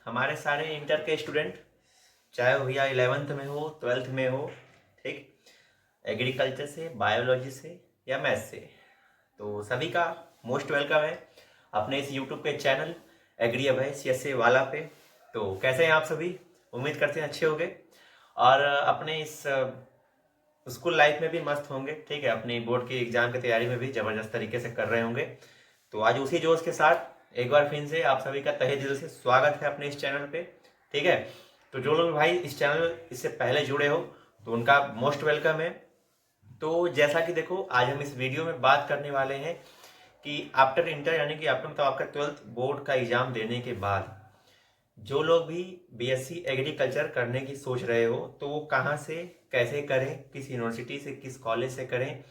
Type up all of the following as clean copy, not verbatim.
हमारे सारे इंटर के स्टूडेंट, चाहे वो भैया 11th में हो, 12th में हो, ठीक, एग्रीकल्चर से, बायोलॉजी से या मैथ्स से, तो सभी का मोस्ट वेलकम है अपने इस यूट्यूब के चैनल एग्री अभय CSA वाला पे। तो कैसे हैं आप सभी? उम्मीद करते हैं अच्छे होंगे और अपने इस स्कूल लाइफ में भी मस्त होंगे। ठीक है, अपनी बोर्ड की एग्जाम की तैयारी में भी ज़बरदस्त तरीके से कर रहे होंगे। तो आज उसी जोश के साथ एक बार फिर से आप सभी का तहे दिल से स्वागत है अपने इस चैनल पे। ठीक है, तो जो लोग भाई इस चैनल इससे पहले जुड़े हो तो उनका मोस्ट वेलकम है। तो जैसा कि देखो, आज हम इस वीडियो में बात करने वाले हैं कि आफ्टर इंटर यानी कि आफ्टर मतलब आपका 12th बोर्ड का एग्जाम देने के बाद जो लोग भी BSc एग्रीकल्चर करने की सोच रहे हो तो वो कहाँ से कैसे करें, किस यूनिवर्सिटी से, किस कॉलेज से करें,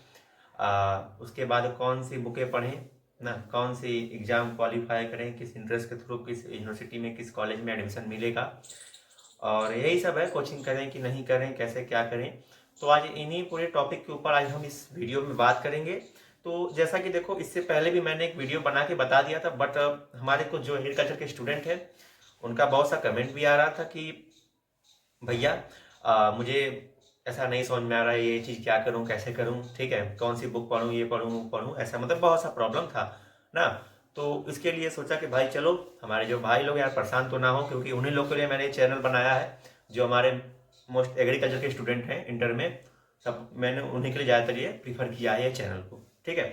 उसके बाद कौन सी बुकें पढ़ें ना, कौन सी एग्ज़ाम क्वालिफाई करें, किस इंट्रेंस के थ्रू किस यूनिवर्सिटी में, किस कॉलेज में एडमिशन मिलेगा, और यही सब है। कोचिंग करें कि नहीं करें, कैसे क्या करें। तो आज इन्हीं पूरे टॉपिक के ऊपर आज हम इस वीडियो में बात करेंगे। तो जैसा कि देखो, इससे पहले भी मैंने एक वीडियो बना के बता दिया था, बट हमारे कुछ जो एग्रीकल्चर के स्टूडेंट हैं उनका बहुत सा कमेंट भी आ रहा था कि भैया मुझे ऐसा नहीं समझ में आ रहा है, ये चीज़ क्या करूं, कैसे करूं, ठीक है, कौन सी बुक पढूं, ये पढूं वो पढूं, ऐसा मतलब बहुत सा प्रॉब्लम था ना। तो इसके लिए सोचा कि भाई चलो हमारे जो भाई लोग यार परेशान तो ना हो, क्योंकि उन्हीं लोग के लिए मैंने चैनल बनाया है जो हमारे मोस्ट एग्रीकल्चर के स्टूडेंट हैं इंटर में। सब मैंने उन्हीं के लिए ज़्यादातर ये प्रीफर किया है ये चैनल को। ठीक है,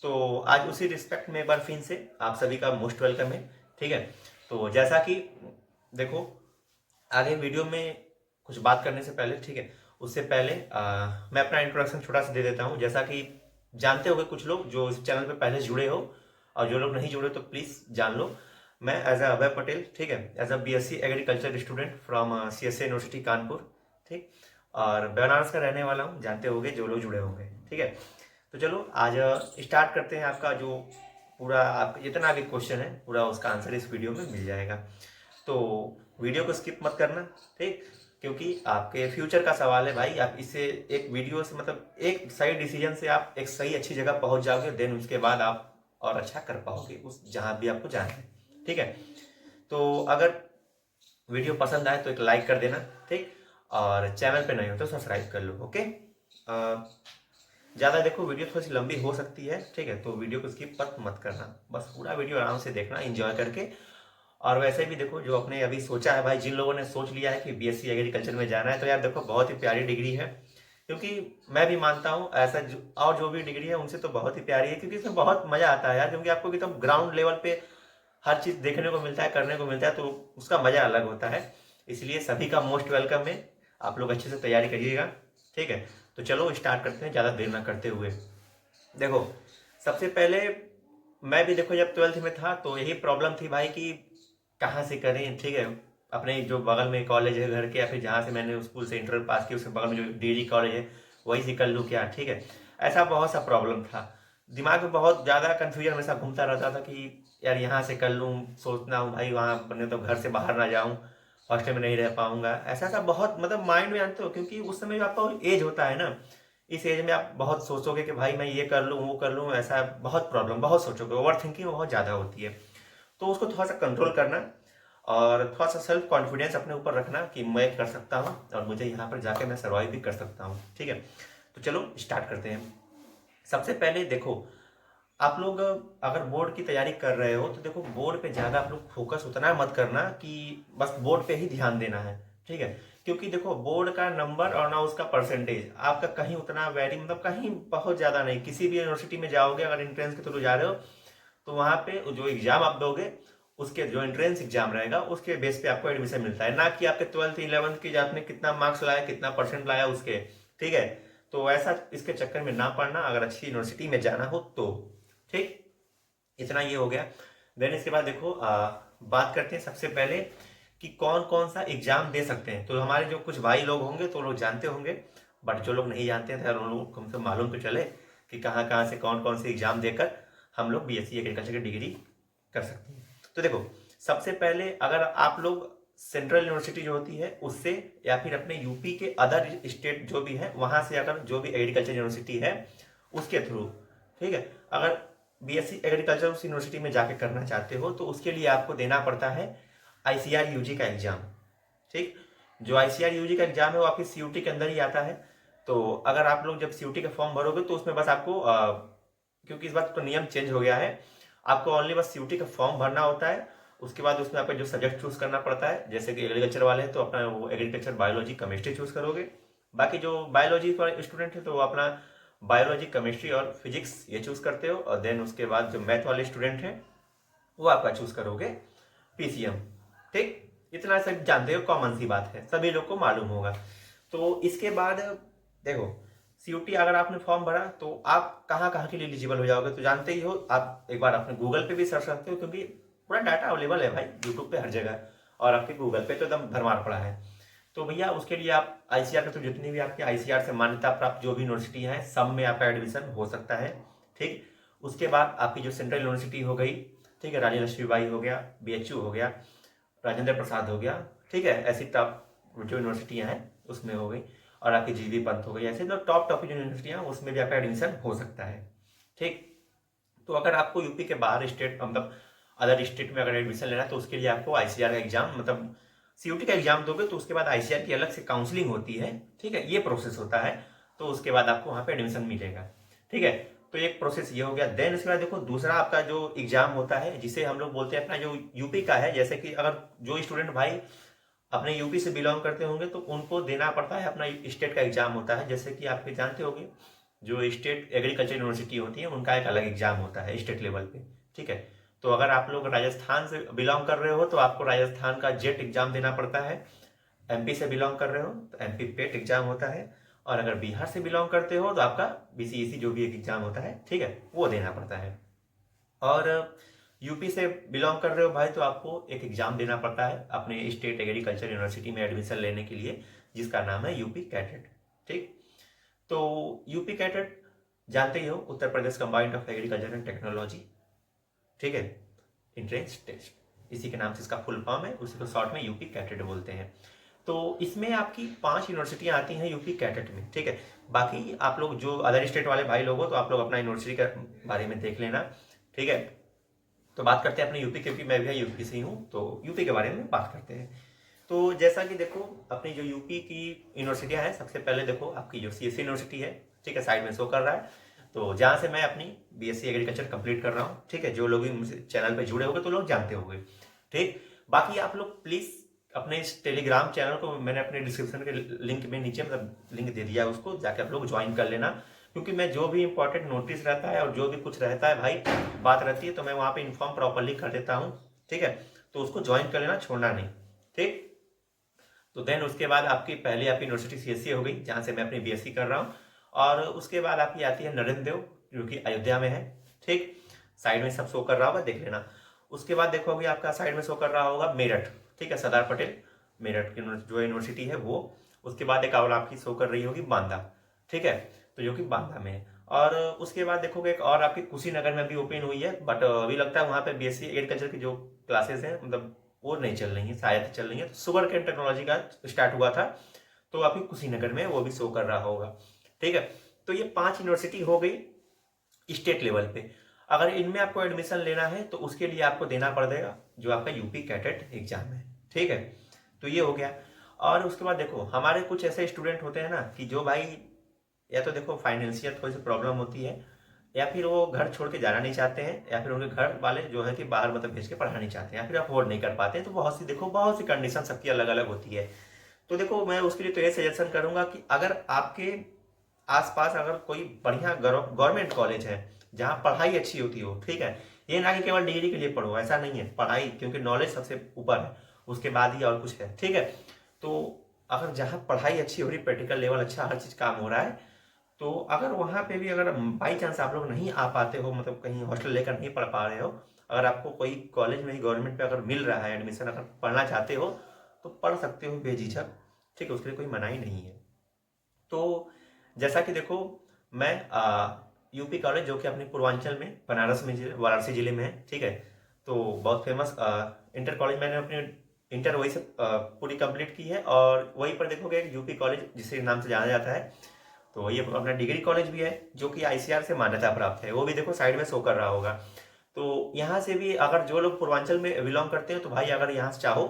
तो आज उसी रिस्पेक्ट में एक बार फिर से आप सभी का मोस्ट वेलकम है। ठीक है, तो जैसा कि देखो, आगे वीडियो में कुछ बात करने से पहले, ठीक है, उससे पहले मैं अपना इंट्रोडक्शन छोटा सा दे देता हूँ। जैसा कि जानते होंगे कुछ लोग जो इस चैनल पे पहले जुड़े हो, और जो लोग नहीं जुड़े तो प्लीज़ जान लो। मैं एज अ अभय पटेल, ठीक है, as a BSc agriculture student from CSA university Kanpur, ठीक, और बनारस का रहने वाला हूँ, जानते होंगे जो लोग जुड़े होंगे। ठीक है, तो चलो आज स्टार्ट करते हैं। आपका जो पूरा आप जितना भी क्वेश्चन है पूरा उसका आंसर इस वीडियो में मिल जाएगा। तो वीडियो को स्किप मत करना, ठीक, क्योंकि आपके फ्यूचर का सवाल है भाई। आप इससे एक वीडियो से मतलब एक सही डिसीजन से आप एक सही अच्छी जगह पहुंच जाओगे, देन उसके बाद आप और अच्छा कर पाओगे उस जहां भी आपको जाना है। ठीक है, तो अगर वीडियो पसंद आए तो एक लाइक कर देना, ठीक, और चैनल पे नहीं हो तो सब्सक्राइब कर लो। ओके, ज़्यादा देखो वीडियो थोड़ी सी लंबी हो सकती है, ठीक है, तो वीडियो को स्किप मत करना, बस पूरा वीडियो आराम से देखना एंजॉय करके। और वैसे भी देखो, जो अपने अभी सोचा है भाई, जिन लोगों ने सोच लिया है कि BSc एग्रीकल्चर में जाना है, तो यार देखो बहुत ही प्यारी डिग्री है। क्योंकि मैं भी मानता हूँ ऐसा और जो भी डिग्री है उनसे तो बहुत ही प्यारी है, क्योंकि इसमें बहुत मजा आता है यार। क्योंकि आपको एकदम ग्राउंड लेवल पे हर चीज देखने को मिलता है, करने को मिलता है, तो उसका मजा अलग होता है। इसलिए सभी का मोस्ट वेलकम है। आप लोग अच्छे से तैयारी करिएगा। ठीक है, तो चलो स्टार्ट करते हैं ज़्यादा देर ना करते हुए। देखो, सबसे पहले मैं भी देखो जब 12th में था तो यही प्रॉब्लम थी भाई कि कहाँ से करें। ठीक है, अपने जो बगल में कॉलेज है घर के, या फिर जहाँ से मैंने स्कूल से इंटर पास की उसके बगल में जो DD कॉलेज है वही से कर लूँ क्या। ठीक है, ऐसा बहुत सा प्रॉब्लम था, दिमाग में बहुत ज़्यादा कन्फ्यूजन हमेशा घूमता रहता था कि यार यहाँ से कर लूँ, सोचना हूँ भाई वहाँ बने तो घर से बाहर ना जाऊँ, हॉस्टल में नहीं रह पाऊंगा, ऐसा ऐसा बहुत मतलब माइंड में जानते हो। क्योंकि उस समय जो आपका एज होता है ना, इस एज में आप बहुत सोचोगे कि भाई मैं ये कर लूँ वो कर लूँ, ऐसा बहुत प्रॉब्लम बहुत सोचोगे, ओवर थिंकिंग बहुत ज़्यादा होती है। तो उसको थोड़ा सा कंट्रोल करना और थोड़ा सा सेल्फ कॉन्फिडेंस अपने ऊपर रखना कि मैं कर सकता हूँ और मुझे यहाँ पर जाके मैं सर्वाइव भी कर सकता हूँ। ठीक है, तो चलो स्टार्ट करते हैं। सबसे पहले देखो, आप लोग अगर बोर्ड की तैयारी कर रहे हो तो देखो, बोर्ड पे ज़्यादा आप लोग फोकस उतना मत करना कि बस बोर्ड पे ही ध्यान देना है। ठीक है, क्योंकि देखो बोर्ड का नंबर और ना उसका परसेंटेज आपका कहीं उतना वैरी मतलब कहीं बहुत ज़्यादा नहीं। किसी भी यूनिवर्सिटी में जाओगे अगर एंट्रेंस के थ्रू जा रहे हो तो वहाँ पे जो एग्जाम आप दोगे उसके जो एंट्रेंस एग्जाम रहेगा उसके बेस पे आपको एडमिशन मिलता है, ना कि आपके 12th 11th की आपने कितना मार्क्स लाया, कितना परसेंट लाया उसके। ठीक है, तो ऐसा इसके चक्कर में ना पड़ना अगर अच्छी यूनिवर्सिटी में जाना हो तो। ठीक, इतना ये हो गया। देन इसके बाद देखो, बात करते हैं सबसे पहले कि कौन कौन सा एग्जाम दे सकते हैं। तो हमारे जो कुछ भाई लोग होंगे तो लोग जानते होंगे, बट जो लोग नहीं जानते हैं तो यार उन लोगों को कम से कम मालूम तो चले कि कहाँ कहाँ से कौन कौन से एग्जाम देकर हम लोग BSc एग्रीकल्चर की डिग्री कर सकते हैं। तो देखो, सबसे पहले अगर आप लोग सेंट्रल यूनिवर्सिटी जो होती है उससे, या फिर अपने यूपी के अदर स्टेट जो भी है वहाँ से अगर जो भी एग्रीकल्चर यूनिवर्सिटी है उसके थ्रू, ठीक है, अगर BSc एग्रीकल्चर उस यूनिवर्सिटी में जाके करना चाहते हो तो उसके लिए आपको देना पड़ता है ICAR UG का एग्जाम, ठीक। जो ICAR UG का एग्जाम है वो आपकी CUT के अंदर ही आता है। तो अगर आप लोग जब CUT का फॉर्म भरोगे तो उसमें बस आपको क्योंकि इस बार तो नियम चेंज हो गया है, आपको ओनली बस CUT का फॉर्म भरना होता है। उसके बाद उसमें आपका जो सब्जेक्ट चूज करना पड़ता है, जैसे कि एग्रीकल्चर वाले हैं तो अपना वो एग्रीकल्चर बायोलॉजी केमिस्ट्री चूज करोगे। बाकी जो बायोलॉजी वाले स्टूडेंट है तो वो अपना बायोलॉजी केमिस्ट्री और फिजिक्स ये चूज करते हो। और देन उसके बाद जो मैथ वाले स्टूडेंट हैं वो आपका चूज करोगे PCM, ठीक। इतना सब जानते हो, कॉमन सी बात है, सभी लोग को मालूम होगा। तो इसके बाद देखो CUT अगर आपने फॉर्म भरा तो आप कहाँ कहाँ के लिए एलिजिबल हो जाओगे, तो जानते ही हो। आप एक बार अपने गूगल पे भी सर्च करते हो, क्योंकि पूरा डाटा अवेलेबल है भाई यूट्यूब पे हर जगह, और आपके गूगल पे तो एकदम भरमार पड़ा है। तो भैया उसके लिए आप ICAR के थ्रू जितनी भी आपकी ICAR से मान्यता प्राप्त जो भी यूनिवर्सिटी है सब में आपका एडमिशन हो सकता है, ठीक। उसके बाद आपकी जो सेंट्रल यूनिवर्सिटी हो गई, ठीक है, रानी लक्ष्मीबाई हो गया, BHU हो गया, राजेंद्र प्रसाद हो गया, ठीक है, ऐसी टॉप जो यूनिवर्सिटियाँ हैं उसमें हो गई, और आपकी GV पंत हो गई, ऐसे तो टॉप टॉप जो यूनिवर्सिटियाँ हैं उसमें भी आपका एडमिशन हो सकता है, ठीक। तो अगर आपको यूपी के बाहर स्टेट मतलब अदर स्टेट में अगर एडमिशन लेना है तो उसके लिए आपको ICAR का एग्जाम मतलब CUT का एग्जाम दोगे, तो उसके बाद ICAR की अलग से काउंसलिंग होती है, ठीक है, ये प्रोसेस होता है। तो उसके बाद आपको वहाँ पे एडमिशन मिलेगा, ठीक है। तो एक प्रोसेस ये हो गया। देन उसके बाद देखो दूसरा आपका जो एग्जाम होता है जिसे हम लोग बोलते हैं अपना जो यूपी का है, जैसे कि अगर जो स्टूडेंट भाई अपने यूपी से बिलोंग करते होंगे तो उनको देना पड़ता है अपना स्टेट का एग्जाम होता है। जैसे कि आपके जानते होंगे जो स्टेट एग्रीकल्चर यूनिवर्सिटी होती है उनका एक अलग एग्जाम होता है स्टेट लेवल पे, ठीक है। तो अगर आप लोग राजस्थान से बिलोंग कर रहे हो तो आपको राजस्थान का जेट एग्जाम देना पड़ता है। MP से बिलोंग कर रहे हो तो MP पेट एग्जाम होता है। और अगर बिहार से बिलोंग करते हो तो आपका BCEC जो भी एक एग्जाम होता है, ठीक है, वो देना पड़ता है। और यूपी से बिलोंग कर रहे हो भाई तो आपको एक एग्जाम देना पड़ता है अपने स्टेट एग्रीकल्चर यूनिवर्सिटी में एडमिशन लेने के लिए, जिसका नाम है यूपी कैटेट, ठीक। तो यूपी कैटेट जानते ही हो, Uttar Pradesh combined of agriculture and technology, ठीक है, एंट्रेंस टेस्ट, इसी के नाम से इसका फुल फॉर्म है, उसी को शॉर्ट में यूपी कैटेट बोलते हैं। तो इसमें आपकी 5 यूनिवर्सिटियां आती हैं यूपी कैटेट में, ठीक है। बाकी आप लोग जो अदर स्टेट वाले भाई लोग हो तो आप लोग अपना यूनिवर्सिटी के बारे में देख लेना, ठीक है। तो बात करते हैं अपने यूपी, क्योंकि मैं भी यूपी से ही हूँ तो यूपी के बारे में बात करते हैं। तो जैसा कि देखो अपनी जो यूपी की यूनिवर्सिटियां हैं, सबसे पहले देखो आपकी जो CSC यूनिवर्सिटी है, ठीक है, साइड में शो कर रहा है। तो जहाँ से मैं अपनी BSc एग्रीकल्चर कंप्लीट कर रहा हूँ, ठीक है, जो लोग भी मुझसे चैनल पे जुड़े होंगे तो लोग जानते होंगे, ठीक। बाकी आप लोग प्लीज़ अपने इस टेलीग्राम चैनल को मैंने अपने डिस्क्रिप्शन के लिंक में नीचे मतलब लिंक दे दिया है, उसको जाके आप लोग ज्वाइन कर लेना। क्योंकि मैं जो भी इंपॉर्टेंट नोटिस रहता है और जो भी कुछ रहता है भाई बात रहती है तो मैं वहाँ पे इन्फॉर्म प्रॉपरली कर देता हूँ, ठीक है। तो उसको ज्वाइन कर लेना, छोड़ना नहीं, ठीक। तो देन उसके बाद आपकी पहली आपकी यूनिवर्सिटी CSC हो गई जहाँ से मैं अपनी BSc कर रहा हूँ। और उसके बाद आपकी आती है नरेंद्र देव जो कि अयोध्या में है, ठीक। साइड में सब शो कर रहा होगा, देख लेना। उसके बाद देखोगे आपका साइड में शो कर रहा होगा मेरठ, ठीक है, सरदार पटेल मेरठ की जो यूनिवर्सिटी है वो। उसके बाद एक और आपकी शो कर रही होगी बांदा, ठीक है, तो जो कि बांदा में है। और उसके बाद देखोगे एक और आपकी कुशीनगर में भी ओपन हुई है, बट अभी लगता है वहाँ पे BSc एग्रीकल्चर की जो क्लासेस हैं मतलब वो नहीं चल रही है, शायद चल रही है। तो शुगर केन टेक्नोलॉजी का स्टार्ट हुआ था तो अभी कुशीनगर में वो भी शो कर रहा होगा, ठीक है। तो ये 5 यूनिवर्सिटी हो गई स्टेट लेवल पे। अगर इनमें आपको एडमिशन लेना है तो उसके लिए आपको देना पड़ेगा जो आपका यूपी कैटेट एग्जाम है, ठीक है। तो ये हो गया। और उसके बाद देखो हमारे कुछ ऐसे स्टूडेंट होते हैं ना कि जो भाई या तो देखो फाइनेंशियल थोड़ी सी प्रॉब्लम होती है, या फिर वो घर छोड़ के जाना नहीं चाहते हैं, या फिर उनके घर वाले जो है कि बाहर मतलब भेज के पढ़ाना नहीं चाहते हैं, या फिर अफोर्ड नहीं कर पाते हैं। तो बहुत सी देखो बहुत सी कंडीशन सबकी अलग अलग होती है। तो देखो मैं उसके लिए तो ये सजेशन करूंगा कि अगर आपके आसपास अगर कोई बढ़िया गवर्नमेंट कॉलेज है जहाँ पढ़ाई अच्छी होती हो, ठीक है, ये ना कि केवल डिग्री के लिए पढ़ो, ऐसा नहीं है, पढ़ाई क्योंकि नॉलेज सबसे ऊपर है, उसके बाद ही और कुछ है, ठीक है। तो अगर जहाँ पढ़ाई अच्छी हो रही, प्रैक्टिकल लेवल अच्छा, हर चीज़ काम हो रहा है, तो अगर वहाँ पे भी अगर बाई चांस आप लोग नहीं आ पाते हो, मतलब कहीं हॉस्टल लेकर नहीं पढ़ पा रहे हो, अगर आपको कोई कॉलेज में ही गवर्नमेंट पे अगर मिल रहा है एडमिशन, अगर पढ़ना चाहते हो तो पढ़ सकते हो बेझिझक, ठीक है, उसके लिए कोई मनाही नहीं है। तो जैसा कि देखो मैं यूपी कॉलेज जो कि अपने पूर्वांचल में बनारस में वाराणसी जिले में है, ठीक है, तो बहुत फेमस इंटर कॉलेज मैंने अपने इंटर वहीं से पूरी कंप्लीट की है। और वहीं पर देखोगे एक यूपी कॉलेज जिसके नाम से जाना जाता है, तो ये अपना डिग्री कॉलेज भी है जो कि ICAR से मान्यता प्राप्त है, वो भी देखो साइड में शो कर रहा होगा। तो यहाँ से भी अगर जो लोग पूर्वांचल में बिलोंग करते हैं तो भाई अगर यहाँ से चाहो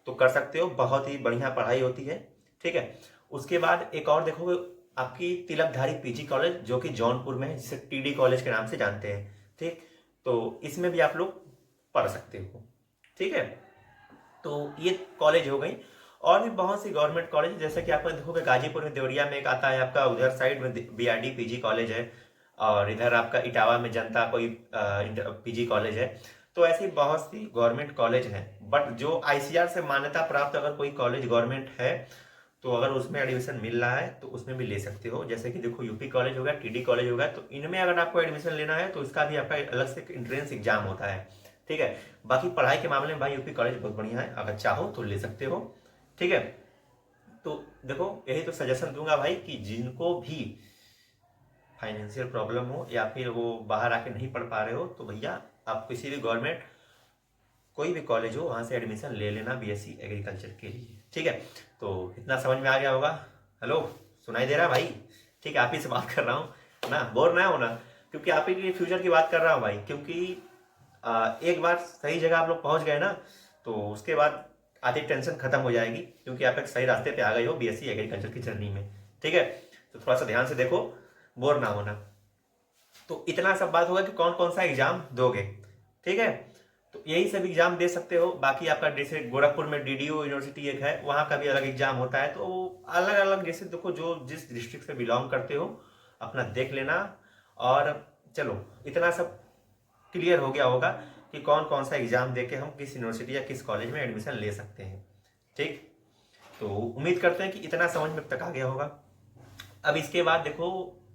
तो कर सकते हो, बहुत ही बढ़िया पढ़ाई होती है। ठीक है, उसके बाद एक और देखोगे आपकी तिलकधारी पीजी कॉलेज जो कि जौनपुर में है, जिसे टीडी कॉलेज के नाम से जानते हैं। ठीक, तो इसमें भी आप लोग पढ़ सकते हो। ठीक है, तो ये कॉलेज हो गई। और भी बहुत सी गवर्नमेंट कॉलेज, जैसे कि आप देखोगे गाजीपुर में देवरिया में एक आता है आपका, उधर साइड में बीआरडी पीजी कॉलेज है, और इधर आपका इटावा में जनता कोई पीजी कॉलेज है। तो ऐसी बहुत सी गवर्नमेंट कॉलेज हैं, बट जो आईसीआर से मान्यता प्राप्त अगर कोई कॉलेज गवर्नमेंट है तो अगर उसमें एडमिशन मिल रहा है तो उसमें भी ले सकते हो। जैसे कि देखो यूपी कॉलेज होगा, टीडी कॉलेज होगा, तो इनमें अगर आपको एडमिशन लेना है तो इसका भी आपका अलग से एंट्रेंस एग्जाम होता है। ठीक है, बाकी पढ़ाई के मामले में भाई यूपी कॉलेज बहुत बढ़िया है, अगर चाहो तो ले सकते हो। ठीक है, तो देखो यही तो सजेशन दूंगा भाई कि जिनको भी फाइनेंशियल प्रॉब्लम हो या फिर वो बाहर आके नहीं पढ़ पा रहे हो तो भैया आप किसी भी गवर्नमेंट कोई भी कॉलेज हो वहाँ से एडमिशन ले लेना बीएससी एग्रीकल्चर के लिए। ठीक है, तो इतना समझ में आ गया होगा। हेलो, सुनाई दे रहा है भाई? ठीक है, आप ही से बात कर रहा हूँ ना, बोर ना हो ना, क्योंकि आप ही के फ्यूचर की बात कर रहा हूँ भाई। क्योंकि एक बार सही जगह आप लोग पहुँच गए ना तो उसके बाद आधी टेंशन खत्म हो जाएगी, क्योंकि आप एक सही रास्ते पे आ गए हो बीएससी एग्रीकल्चर की जर्नी में। ठीक है, तो थोड़ा सा ध्यान से देखो, बोर ना होना। तो इतना सब बात होगा कि कौन कौन सा एग्जाम दोगे। ठीक है, तो यही सब एग्जाम दे सकते हो। बाकी आपका जैसे गोरखपुर में डीडीयू यूनिवर्सिटी एक है, वहाँ का भी अलग एग्जाम होता है। तो अलग अलग जैसे देखो जो जिस डिस्ट्रिक्ट से बिलोंग करते हो अपना देख लेना। और चलो इतना सब क्लियर हो गया होगा कि कौन कौन सा एग्जाम देके हम किस यूनिवर्सिटी या किस कॉलेज में एडमिशन ले सकते हैं। ठीक, तो उम्मीद करते हैं कि इतना समझ में तक आ गया होगा। अब इसके बाद देखो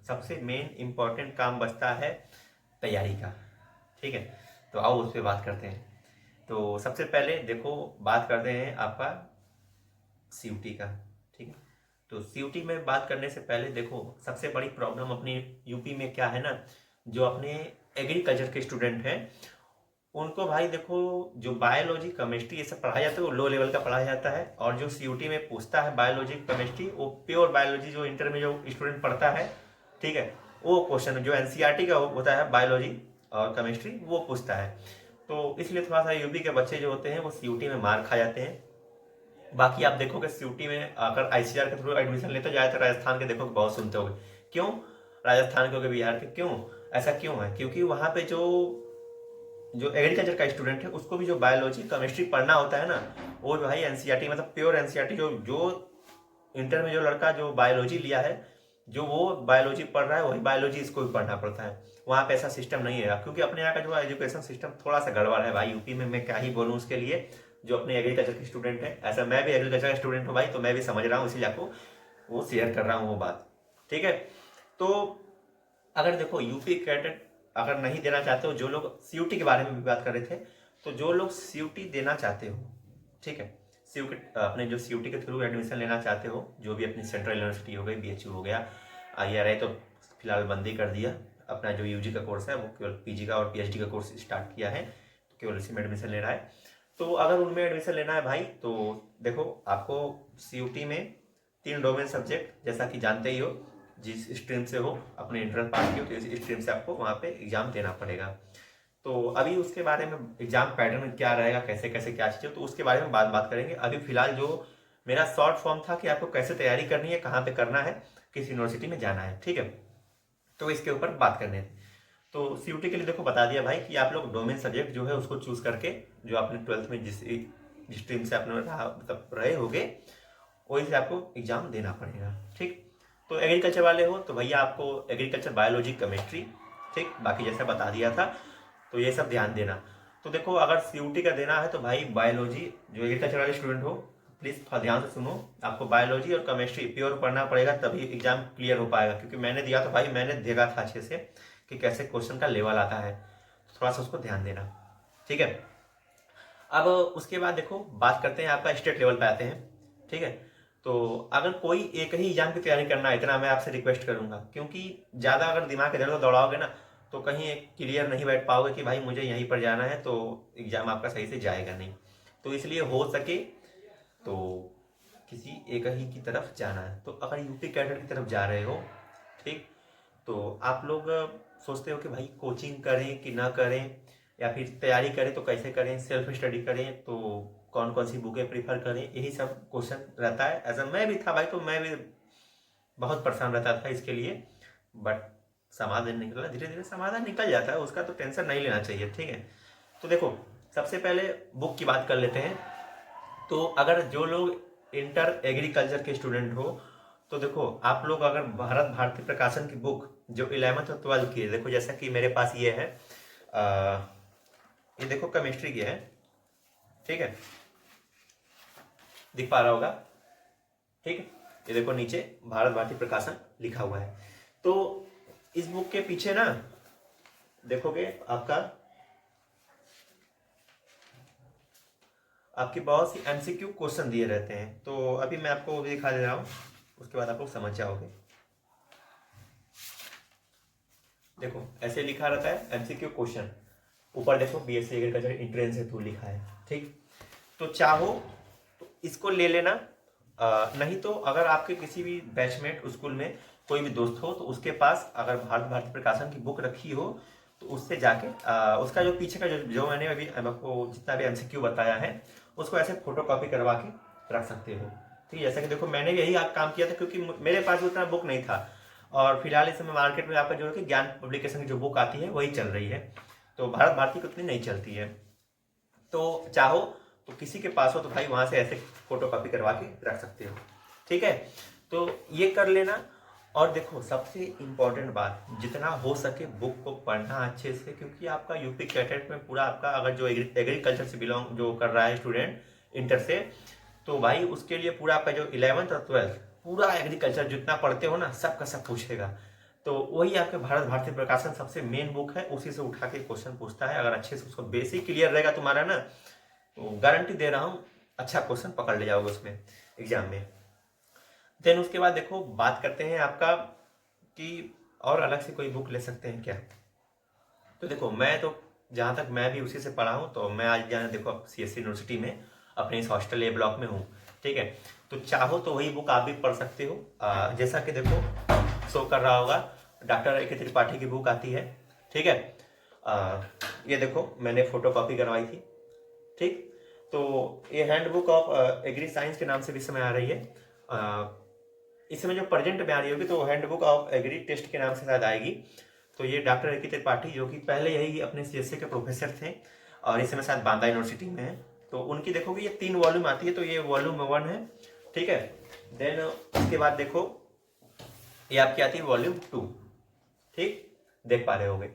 सबसे मेन इंपॉर्टेंट काम बचता है तैयारी का। ठीक है, तो आओ उस पर बात करते हैं। तो सबसे पहले देखो बात करते हैं आपका सीयूटी का। ठीक है, तो सीयूटी में बात करने से पहले देखो सबसे बड़ी प्रॉब्लम अपनी यूपी में क्या है ना, जो अपने एग्रीकल्चर के स्टूडेंट हैं उनको भाई देखो जो बायोलॉजी केमिस्ट्री ये सब पढ़ाया जाता है वो लो लेवल का पढ़ाया जाता है। और जो सीयूटी में पूछता है बायोलॉजी केमिस्ट्री वो प्योर बायोलॉजी जो इंटर में जो स्टूडेंट पढ़ता है, ठीक है, वो क्वेश्चन जो एनसीईआरटी का होता है बायोलॉजी और केमिस्ट्री वो पूछता है। तो इसलिए थोड़ा सा यूपी के बच्चे जो होते हैं वो सीयूटी में मार खा जाते हैं। बाकी आप देखोगे सीयूटी में अगर आईसीआर के थ्रू एडमिशन लेते जाए तो राजस्थान के देखो बहुत सुनते होगे, क्यों राजस्थान के हो गए, बिहार के, क्यों ऐसा क्यों है? क्योंकि वहाँ पे जो जो एग्रीकल्चर का स्टूडेंट है उसको भी जो बायोलॉजी केमिस्ट्री पढ़ना होता है ना, वो भाई एनसीईआरटी मतलब प्योर एनसीईआरटी जो जो इंटर में जो लड़का जो बायोलॉजी लिया है जो वो बायोलॉजी पढ़ रहा है वही बायोलॉजी इसको भी पढ़ना पड़ता है। वहाँ पे ऐसा सिस्टम नहीं है, क्योंकि अपने यहाँ का जो एजुकेशन सिस्टम थोड़ा सा गड़बड़ है भाई। यूपी में मैं क्या ही बोलूँ उसके लिए, जो अपने एग्रीकल्चर के स्टूडेंट है, ऐसा मैं भी एग्रीकल्चर का स्टूडेंट हूँ भाई, तो मैं भी समझ रहा हूँ, इसीलिए आपको वो शेयर कर रहा हूँ वो बात। ठीक है, तो अगर देखो यूपी कैडेट अगर नहीं देना चाहते हो, जो लोग सीयूटी के बारे में भी बात कर रहे थे, तो जो लोग सीयूटी देना चाहते हो, ठीक है, सीयूटी अपने जो सीयूटी के थ्रू एडमिशन लेना चाहते हो, जो भी अपनी सेंट्रल यूनिवर्सिटी हो गई, बीएचयू हो गया, आईआरआई तो फिलहाल बंद ही कर दिया, अपना जो यूजी का कोर्स है वो केवल पीजी का और पीएचडी का कोर्स स्टार्ट किया है, तो केवल इसी में एडमिशन ले रहा है। तो अगर उनमें एडमिशन लेना है भाई तो देखो आपको सीयूटी में 3 डोमेन सब्जेक्ट, जैसा कि जानते ही हो, जिस स्ट्रीम से हो अपने एंट्रेंस पास की हो तो इस स्ट्रीम से आपको वहाँ पे एग्जाम देना पड़ेगा। तो अभी उसके बारे में एग्जाम पैटर्न क्या रहेगा, कैसे कैसे क्या चीज़ें, तो उसके बारे में बात करेंगे। अभी फिलहाल जो मेरा शॉर्ट फॉर्म था कि आपको कैसे तैयारी करनी है, कहाँ पे करना है, किस यूनिवर्सिटी में जाना है, ठीक है, तो इसके ऊपर बात करने थे। तो सीयूटी के लिए देखो बता दिया भाई कि आप लोग डोमेन सब्जेक्ट जो है उसको चूज करके, जो आपने 12th में जिस स्ट्रीम से आपने मतलब रहे होगे वही से आपको एग्जाम देना पड़ेगा। ठीक, तो एग्रीकल्चर वाले हो तो भैया आपको एग्रीकल्चर बायोलॉजी केमिस्ट्री, ठीक, बाकी जैसा बता दिया था, तो ये सब ध्यान देना। तो देखो अगर सीयूटी का देना है तो भाई बायोलॉजी जो एग्रीकल्चर वाले स्टूडेंट हो प्लीज़ ध्यान से सुनो, आपको बायोलॉजी और केमिस्ट्री प्योर पढ़ना पड़ेगा तभी एग्जाम क्लियर हो पाएगा। क्योंकि मैंने दिया तो भाई मैंने देखा था अच्छे से कि कैसे क्वेश्चन का लेवल आता है, तो थोड़ा सा उसको ध्यान देना। ठीक है, अब उसके बाद देखो बात करते हैं आपका स्टेट लेवल पे आते हैं। ठीक है, तो अगर कोई एक ही एग्जाम की तैयारी करना है इतना मैं आपसे रिक्वेस्ट करूंगा, क्योंकि ज़्यादा अगर दिमाग इधर उधर दौड़ाओगे ना तो कहीं क्लियर नहीं बैठ पाओगे कि भाई मुझे यहीं पर जाना है, तो एग्जाम आपका सही से जाएगा नहीं। तो इसलिए हो सके तो किसी एक ही की तरफ जाना है। तो अगर यूपी कैडर की तरफ जा रहे हो, ठीक, तो आप लोग सोचते हो कि भाई कोचिंग करें कि ना करें, या फिर तैयारी करें तो कैसे करें, सेल्फ स्टडी करें तो कौन कौन सी बुकें प्रीफर करें, यही सब क्वेश्चन रहता है। ऐसा मैं भी था भाई, तो मैं भी बहुत परेशान रहता था इसके लिए, बट समाधान निकला, धीरे धीरे समाधान निकल जाता है, उसका तो टेंशन नहीं लेना चाहिए, ठीक है। तो देखो सबसे पहले बुक की बात कर लेते हैं। तो अगर जो लोग इंटर एग्रीकल्चर के स्टूडेंट हो, तो देखो आप लोग अगर भारत भारती प्रकाशन की बुक जो 11th और 12th की है, देखो जैसा कि मेरे पास ये है, ये देखो केमिस्ट्री की है, ठीक है, दिख पा रहा होगा, ठीक है। ये देखो नीचे भारत भारती प्रकाशन लिखा हुआ है। तो इस बुक के पीछे ना देखोगे आपकी बहुत सी एमसीक्यू क्वेश्चन दिए रहते हैं। तो अभी मैं आपको वो भी दिखा दे रहा हूँ, उसके बाद आप लोग समझ जाओगे। देखो ऐसे लिखा रहता है एमसीक्यू क्वेश्चन, ऊपर देखो बीएससी एग्रीकल्चर एंट्रेंस हेतु लिखा है, ठीक। तो चाहो तो इसको ले लेना, नहीं तो अगर आपके किसी भी बैचमेट स्कूल में कोई भी दोस्त हो तो उसके पास अगर भारत भारती प्रकाशन की बुक रखी हो तो उससे जाके उसका जो पीछे का जो मैंने अभी आपको जितना भी एमसीक्यू बताया है उसको ऐसे फोटो कॉपी करवा के रख सकते हो, ठीक है। जैसा कि देखो मैंने यही काम किया था, क्योंकि मेरे पास उतना बुक नहीं था, और फिलहाल इस समय मार्केट में आपका जो है कि ज्ञान पब्लिकेशन की जो बुक आती है वही चल रही है, तो भारत भारती की उतनी नहीं चलती है। तो चाहो तो किसी के पास हो तो भाई वहां से ऐसे फोटो कॉपी करवा के रख सकते हो, ठीक है। तो ये कर लेना। और देखो सबसे इम्पोर्टेंट बात, जितना हो सके बुक को पढ़ना अच्छे से, क्योंकि आपका यूपी कैटेट में पूरा आपका अगर जो एग्रीकल्चर से बिलोंग जो कर रहा है स्टूडेंट इंटर से, तो भाई उसके लिए पूरा आपका जो 11th और 12th पूरा एग्रीकल्चर जितना पढ़ते हो ना सब का सब पूछेगा। तो वही आपके भारत भारती प्रकाशन सबसे मेन बुक है, उसी से उठा के क्वेश्चन पूछता है। अगर अच्छे से उसको बेसिक क्लियर रहेगा तुम्हारा ना, तो गारंटी दे रहा हूँ अच्छा क्वेश्चन पकड़ ले जाओगे उसमें एग्जाम में। देन उसके बाद देखो बात करते हैं आपका कि और अलग से कोई बुक ले सकते हैं क्या। तो देखो मैं तो जहाँ तक मैं भी उसी से पढ़ा हूँ, तो मैं आज यहाँ देखो सीएससी यूनिवर्सिटी में अपने इस हॉस्टल ए ब्लॉक में हूँ, ठीक है। तो चाहो तो वही बुक आप भी पढ़ सकते हो, जैसा कि देखो शो कर रहा होगा, डॉक्टर ए के त्रिपाठी की बुक आती है, ठीक है। ये देखो मैंने फोटो कॉपी करवाई थी, ठीक। तो ये हैंडबुक ऑफ एग्री साइंस के नाम से भी समय आ रही है, इस समय जो प्रेजेंट में आ रही होगी तो हैंडबुक ऑफ एग्री टेस्ट के नाम से शायद आएगी। तो ये डॉक्टर ए के त्रिपाठी जो कि पहले यही अपने सीएससी के प्रोफेसर थे और इस समय शायद बांदा यूनिवर्सिटी में है, तो उनकी देखोगे ये 3 वॉल्यूम आती है, तो ये वॉल्यूम 1 है, ठीक है। देन उसके बाद देखो ये आपकी आती है वॉल्यूम 2, ठीक, देख पा रहे होगे।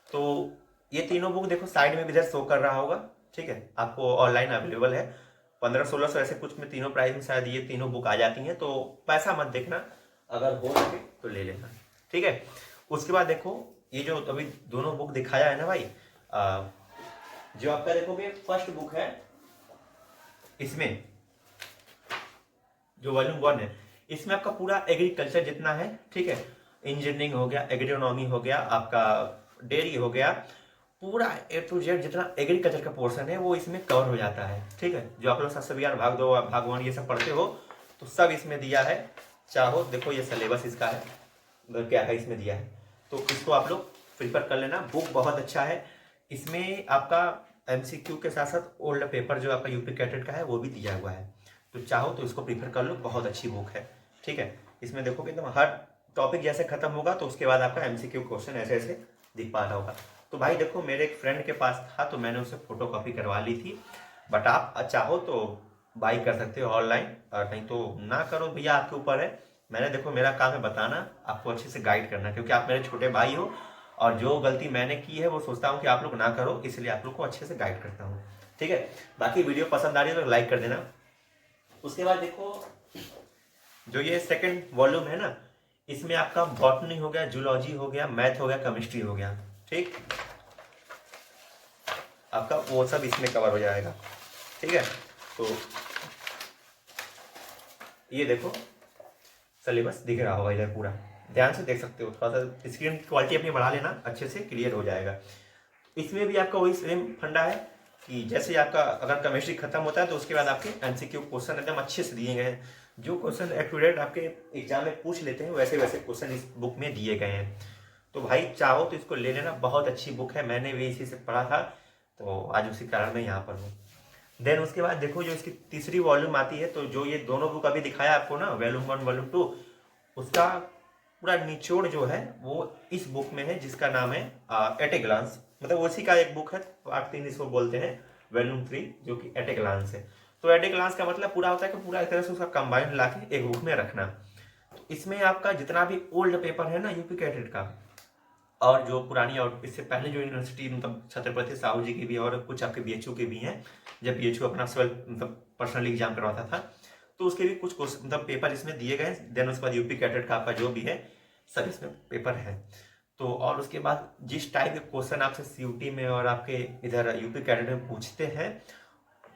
तो ये तीनों बुक देखो साइड में भी इधर शो कर रहा होगा, ठीक है, आपको ऑनलाइन अवेलेबल है। 1500-1600 ऐसे कुछ में तीनों प्राइस में शायद ये तीनों बुक आ जाती हैं, तो पैसा मत देखना, अगर हो सके तो ले लेना, ठीक है। उसके बाद देखो ये जो अभी दोनों बुक दिखाया है ना भाई, जो आपका देखोगे फर्स्ट बुक है, इसमें जो वॉल्यूम 1 है इसमें आपका पूरा एग्रीकल्चर जितना है, ठीक है, इंजीनियरिंग हो गया, एग्रोनॉमी हो गया, आपका डेयरी हो गया, पूरा ए टू जेड जितना एग्रीकल्चर का पोर्शन है वो इसमें कवर हो जाता है, ठीक है। जो आप लोग सब्सिडियरी भाग 2 भाग 1 ये सब पढ़ते हो तो सब इसमें दिया है। चाहो देखो ये सिलेबस इसका है, क्या है इसमें दिया है, तो इसको आप लोग प्रिफर कर लेना। बुक बहुत अच्छा है, इसमें आपका एमसीक्यू के साथ साथ ओल्ड पेपर जो आपका यूपी कैटेट का है वो भी दिया हुआ है, तो चाहो तो इसको प्रीफर कर लो, बहुत अच्छी बुक है, ठीक है। इसमें देखोगे एकदम हर टॉपिक जैसे खत्म होगा तो उसके बाद आपका एमसीक्यू क्वेश्चन ऐसे ऐसे दिख पा रहा होगा। तो भाई देखो मेरे एक फ्रेंड के पास था तो मैंने उसे फोटो कॉपी करवा ली थी, बट आप चाहो तो बाई कर सकते हो ऑनलाइन, और नहीं तो ना करो भैया, आपके ऊपर है। मैंने देखो मेरा काम है बताना, आपको अच्छे से गाइड करना, क्योंकि आप मेरे छोटे भाई हो और जो गलती मैंने की है वो सोचता हूँ कि आप लोग ना करो, इसलिए आप लोग को अच्छे से गाइड करता हूँ, ठीक है। बाकी वीडियो पसंद आ रही है तो लाइक कर देना। उसके बाद देखो जो ये सेकंड वॉल्यूम है ना, इसमें आपका बॉटनी हो गया, जूलॉजी हो गया, मैथ हो गया, केमिस्ट्री हो गया, ठीक, आपका वो सब इसमें कवर हो जाएगा, ठीक है। तो ये देखो सिलेबस दिख रहा होगा इधर, पूरा ध्यान से देख सकते हो, थोड़ा सा स्क्रीन की क्वालिटी अपनी बढ़ा लेना, अच्छे से क्लियर हो जाएगा। इसमें भी आपका वही सेम फंडा है कि जैसे आपका अगर केमिस्ट्री खत्म होता है तो उसके बाद आपके एमसीक्यू क्वेश्चन एकदम अच्छे से दिए गए हैं, जो क्वेश्चन एक्यूरेट आपके एग्जाम में पूछ लेते हैं वैसे वैसे क्वेश्चन इस बुक में दिए गए हैं। तो भाई चाहो तो इसको ले लेना, बहुत अच्छी बुक है, मैंने भी इसी से पढ़ा था, तो आज उसी कारण मैं यहाँ पर हूँ। देन उसके बाद देखो जो इसकी तीसरी वॉल्यूम आती है, तो जो ये दोनों बुक अभी दिखाया आपको ना, वॉल्यूम 1 वॉल्यूम 2, उसका पूरा निचोड़ जो है वो इस बुक में है, जिसका नाम है एट ए ग्लांस। मतलब उसी का एक बुक है, पार्ट 3 इसको बोलते हैं, वॉल्यूम 3, जो कि एट ए ग्लांस है। तो एट ए ग्लांस का मतलब पूरा होता है कि पूरा एक तरह से उसका कंबाइंड ला के एक बुक में रखना। तो इसमें आपका जितना भी ओल्ड पेपर है ना यूपी कैडेट का, और जो पुरानी और इससे पहले जो यूनिवर्सिटी मतलब छत्रपति साहू जी की भी और कुछ आपके बीएचयू के भी हैं, जब बीएचयू अपना सेल्फ मतलब पर्सनली एग्जाम करवाता था, तो उसके भी कुछ मतलब पेपर इसमें दिए गए। देन उसके बाद यूपी कैडेट का आपका जो भी है सब इसमें पेपर है। तो और उसके बाद जिस टाइप के क्वेश्चन आपसे सीयूटी में और आपके इधर यूपी कैडेट में पूछते हैं,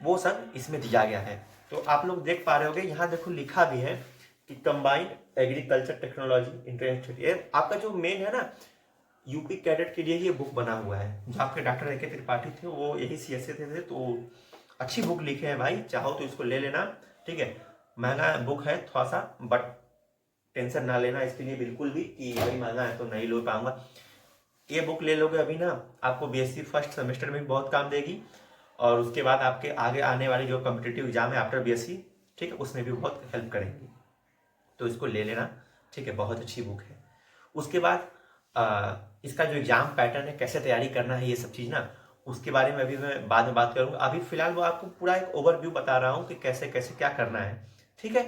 वो सब इसमें दिया गया है। तो आप लोग देख पा रहे होगे, यहाँ देखो लिखा भी है कि कंबाइंड एग्रीकल्चर टेक्नोलॉजी इंटरेस्ट। आपका जो मेन है ना यूपी कैडेट के लिए ये बुक बना हुआ है। जो आपके डॉक्टर ए के त्रिपाठी थे वो यही सीएसए थे, तो अच्छी बुक लिखे हैं भाई, चाहो तो इसको ले लेना। ठीक है, महंगा बुक है थोड़ा सा, बट टेंशन ना लेना इसके लिए बिल्कुल भी कि भाई महंगा है तो नहीं ले पाऊंगा। ये बुक ले लोगे अभी ना, आपको बीएससी फर्स्ट सेमेस्टर में भी बहुत काम देगी, और उसके बाद आपके आगे आने वाले जो कॉम्पिटिटिव एग्जाम है आफ्टर बीएससी, ठीक है, उसमें भी बहुत हेल्प करेंगी। तो इसको ले लेना, ठीक है, बहुत अच्छी बुक है। उसके बाद इसका जो एग्जाम पैटर्न है, कैसे तैयारी करना है, ये सब चीज़ ना, उसके बारे में अभी मैं बाद में बात करूंगा। अभी फिलहाल वो आपको पूरा एक ओवरव्यू बता रहा हूँ कि कैसे कैसे क्या करना है। ठीक है,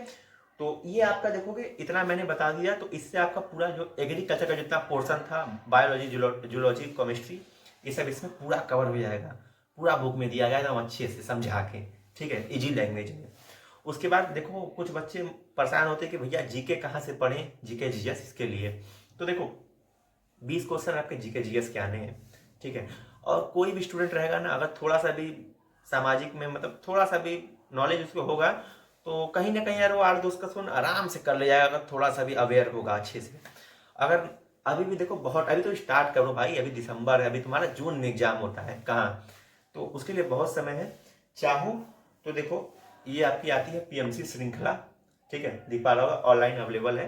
तो ये आपका देखोगे इतना मैंने बता दिया, तो इससे आपका पूरा जो एग्रीकल्चर का जितना पोर्शन था, बायोलॉजी, जूलॉजी, केमिस्ट्री, ये सब इसमें पूरा कवर हो जाएगा। पूरा बुक में दिया गया एकदम अच्छे से समझा के, ठीक है, इजी लैंग्वेज में। उसके बाद देखो कुछ बच्चे परेशान होते हैं कि भैया जीके कहाँ से पढ़ें, जीके जीएस इसके लिए। तो देखो 20 क्वेश्चन आपके जीके जीएस के आने हैं, ठीक है। और कोई भी स्टूडेंट रहेगा ना, अगर थोड़ा सा भी सामाजिक में मतलब थोड़ा सा भी नॉलेज उसको होगा, तो कहीं ना कहीं यार वो 8-10 क्वेश्चन आराम से कर ले जाएगा, अगर थोड़ा सा भी अवेयर होगा अच्छे से। अगर अभी भी देखो बहुत, अभी तो स्टार्ट करो भाई, अभी दिसंबर है, अभी तुम्हारा जून में एग्जाम होता है कहाँ, तो उसके लिए बहुत समय है। चाहो तो देखो ये आपकी आती है पीएमसी श्रृंखला, ठीक है, दिख पा रहा होगा, ऑनलाइन अवेलेबल है,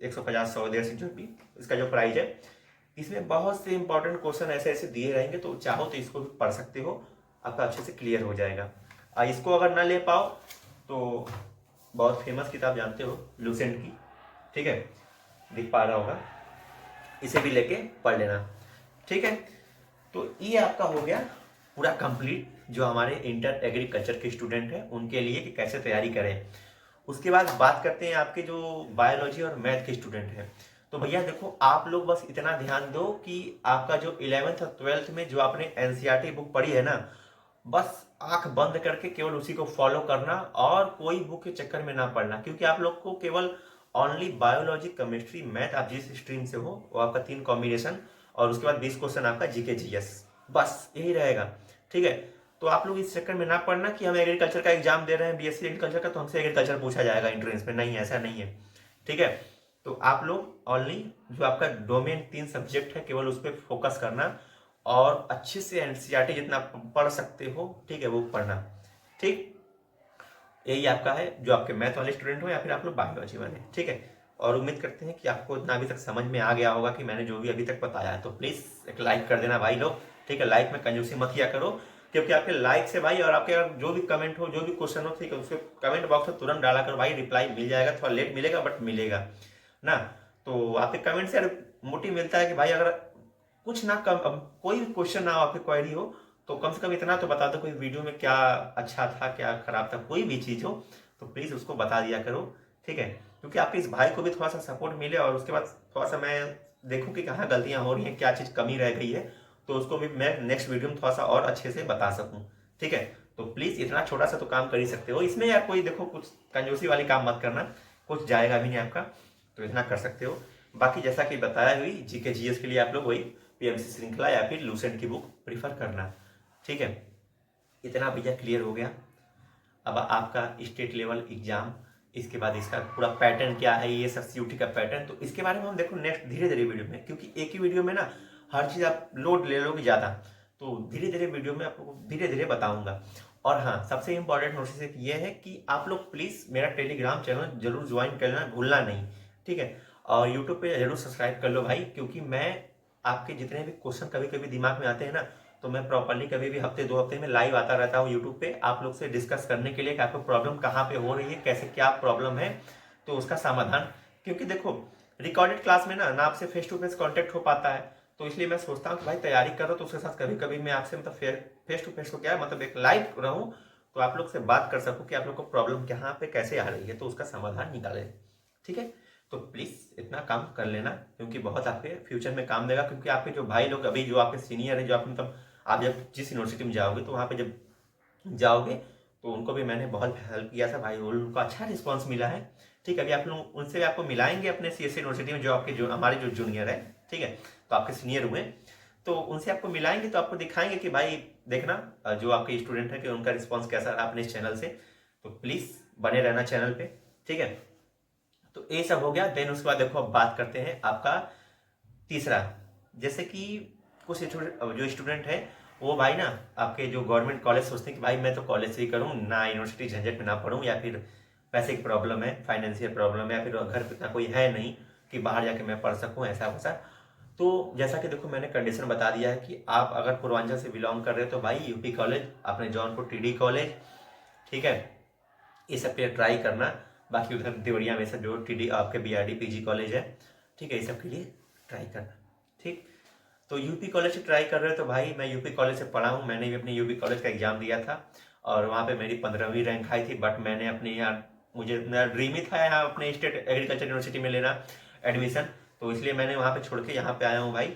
150 100 150 जो भी इसका जो प्राइस है। इसमें बहुत से इंपॉर्टेंट क्वेश्चन ऐसे ऐसे दिए रहेंगे, तो चाहो तो इसको भी पढ़ सकते हो, आपका अच्छे से क्लियर हो जाएगा। इसको अगर ना ले पाओ तो बहुत फेमस किताब जानते हो लूसेंट की, ठीक है, दिख पा रहा होगा, इसे भी लेके पढ़ लेना, ठीक है। तो ये आपका हो गया पूरा कंप्लीट, जो हमारे इंटर एग्रीकल्चर के स्टूडेंट हैं उनके लिए कि कैसे तैयारी करें। उसके बाद बात करते हैं आपके जो बायोलॉजी और मैथ के स्टूडेंट हैं। तो भैया देखो आप लोग बस इतना ध्यान दो कि आपका जो 11th और 12th में जो आपने एनसीईआरटी बुक पढ़ी है ना, बस आंख बंद करके केवल उसी को फॉलो करना, और कोई बुक के चक्कर में ना पढ़ना, क्योंकि आप लोग को केवल ओनली बायोलॉजी, केमिस्ट्री, मैथ, आप जिस स्ट्रीम से हो वो आपका 3 कॉम्बिनेशन, और उसके बाद 20 क्वेश्चन आपका जीके जीएस, बस यही रहेगा, ठीक है। तो आप लोग इस चक्कर में ना पढ़ना कि हम एग्रीकल्चर का एग्जाम दे रहे हैं, बीएससी एग्रीकल्चर का, तो हमसे एग्रीकल्चर पूछा जाएगा एंट्रेंस में, नहीं ऐसा नहीं है, ठीक है। तो आप लोग ओनली जो आपका डोमेन 3 सब्जेक्ट है केवल उस पर फोकस करना, और अच्छे से एनसीईआरटी जितना पढ़ सकते हो, ठीक है, वो पढ़ना, ठीक। यही आपका है जो आपके मैथ वाले स्टूडेंट हो या फिर आप लोग बायोलॉजी वाले, ठीक है। और उम्मीद करते हैं कि आपको इतना अभी तक समझ में आ गया होगा कि मैंने जो भी अभी तक बताया है। तो प्लीज़ एक लाइक कर देना भाई लोग, ठीक है, लाइक में कंजूसी मत किया करो, क्योंकि आपके लाइक से भाई, और आपके जो भी कमेंट हो, जो भी क्वेश्चन हो, ठीक है, उसके कमेंट बॉक्स में तुरंत डाला करो भाई, रिप्लाई मिल जाएगा, थोड़ा लेट मिलेगा बट मिलेगा ना। तो आपके कमेंट से यार मोटिव मिलता है कि भाई अगर कुछ ना कम, कोई भी क्वेश्चन ना हो, आपकी क्वेरी हो, तो कम से कम इतना तो बता दो कोई वीडियो में क्या अच्छा था क्या खराब था, कोई भी चीज़ हो तो प्लीज़ उसको बता दिया करो, ठीक है। क्योंकि आपके इस भाई को भी थोड़ा सा सपोर्ट मिले, और उसके बाद थोड़ा सा मैं देखूँ कि कहाँ गलतियाँ हो रही हैं, क्या चीज़ कमी रह गई है, तो उसको भी मैं नेक्स्ट वीडियो में थोड़ा सा और अच्छे से बता सकूँ, ठीक है। तो प्लीज़ इतना छोटा सा तो काम कर ही सकते हो इसमें यार, कोई देखो कुछ कंजूसी वाली काम मत करना, कुछ जाएगा भी नहीं आपका, तो इतना कर सकते हो। बाकी जैसा कि बताया हुई जीके जीएस के लिए आप लोग वही पीएमसी श्रृंखला या फिर लूसेंट की बुक प्रीफर करना, ठीक है। इतना भैया क्लियर हो गया। अब आपका स्टेट लेवल एग्जाम, इसके बाद इसका पूरा पैटर्न क्या है, ये सब सीयूटी का पैटर्न, तो इसके बारे में हम देखो नेक्स्ट धीरे धीरे वीडियो में, क्योंकि एक ही वीडियो में ना हर चीज़ आप लोड ले लोगे ज़्यादा, तो धीरे धीरे वीडियो में आपको धीरे धीरे बताऊंगा। और हाँ, सबसे इंपॉर्टेंट नोटिस एक ये है कि आप लोग प्लीज़ मेरा टेलीग्राम चैनल जरूर ज्वाइन कर लेना, भूलना नहीं, ठीक है। और यूट्यूब पे जरूर सब्सक्राइब कर लो भाई, क्योंकि मैं आपके जितने भी क्वेश्चन कभी कभी दिमाग में आते हैं ना, तो मैं प्रॉपरली कभी भी हफ्ते 2 हफ्ते में लाइव आता रहता हूँ यूट्यूब पे आप लोग से डिस्कस करने के लिए कि आपको प्रॉब्लम कहाँ पे हो रही है, कैसे क्या प्रॉब्लम है, तो उसका समाधान। क्योंकि देखो रिकॉर्डेड क्लास में ना आपसे फेस टू फेस कॉन्टेक्ट हो पाता है, तो इसलिए मैं सोचता हूँ कि भाई तैयारी करो तो उसके साथ कभी कभी मैं आपसे मतलब फेस टू फेस को क्या है मतलब एक लाइव रहूँ, तो आप लोग से बात कर सकूँ कि आप लोग को प्रॉब्लम कहाँ पे कैसे आ रही है, तो उसका समाधान निकाले। ठीक है, तो प्लीज़ इतना काम कर लेना, क्योंकि बहुत आपके फ्यूचर में काम देगा। क्योंकि आपके जो भाई लोग अभी जो आपके सीनियर है, जो आप मतलब आप जब जिस यूनिवर्सिटी में जाओगे तो वहाँ पे जब जाओगे तो उनको भी मैंने बहुत हेल्प किया था भाई, उनको अच्छा रिस्पॉन्स मिला है। ठीक है, अभी आप लोग उनसे आपको मिलाएंगे अपने सी एस यूनिवर्सिटी में, जो आपके जो हमारे जो जूनियर है, ठीक है, तो आपके सीनियर हुए, तो उनसे आपको मिलाएंगे तो आपको दिखाएंगे कि भाई देखना जो आपके स्टूडेंट है कि उनका रिस्पॉन्स कैसा रहा अपने इस चैनल से। तो प्लीज़ बने रहना चैनल पे। ठीक है, तो ये सब हो गया। देन उसके बाद देखो अब बात करते हैं आपका तीसरा। जैसे कि कुछ जो स्टूडेंट है वो भाई ना आपके जो गवर्नमेंट कॉलेज सोचते हैं कि भाई मैं तो कॉलेज से ही करूँ ना, यूनिवर्सिटी झंझट में ना पढ़ूँ, या फिर पैसे की प्रॉब्लम है, फाइनेंशियल प्रॉब्लम है, या फिर घर पे इतना कोई है नहीं कि बाहर जाके मैं पढ़ सकूँ ऐसा वैसा। तो जैसा कि देखो मैंने कंडीशन बता दिया है कि आप अगर पूर्वांचल से बिलोंग कर रहे हो तो भाई यूपी कॉलेज, अपने जौनपुर टीडी कॉलेज, ठीक है, ये सब पे ट्राई करना। बाकी उधर देवरिया में सब जो टीडी आपके बीआरडी पीजी कॉलेज है, ठीक है, ये सब के लिए ट्राई करना। ठीक, तो यूपी कॉलेज से ट्राई कर रहे हो तो भाई मैं यूपी कॉलेज से पढ़ा हूँ, मैंने भी अपने यूपी कॉलेज का एग्जाम दिया था और वहाँ पे मेरी 15वीं रैंक आई थी। बट मैंने अपने यहाँ, मुझे मेरा ड्रीम ही था यहाँ अपने स्टेट एग्रीकल्चर यूनिवर्सिटी में लेना एडमिशन, तो इसलिए मैंने वहाँ पे छोड़ के यहाँ पे आया हूँ भाई।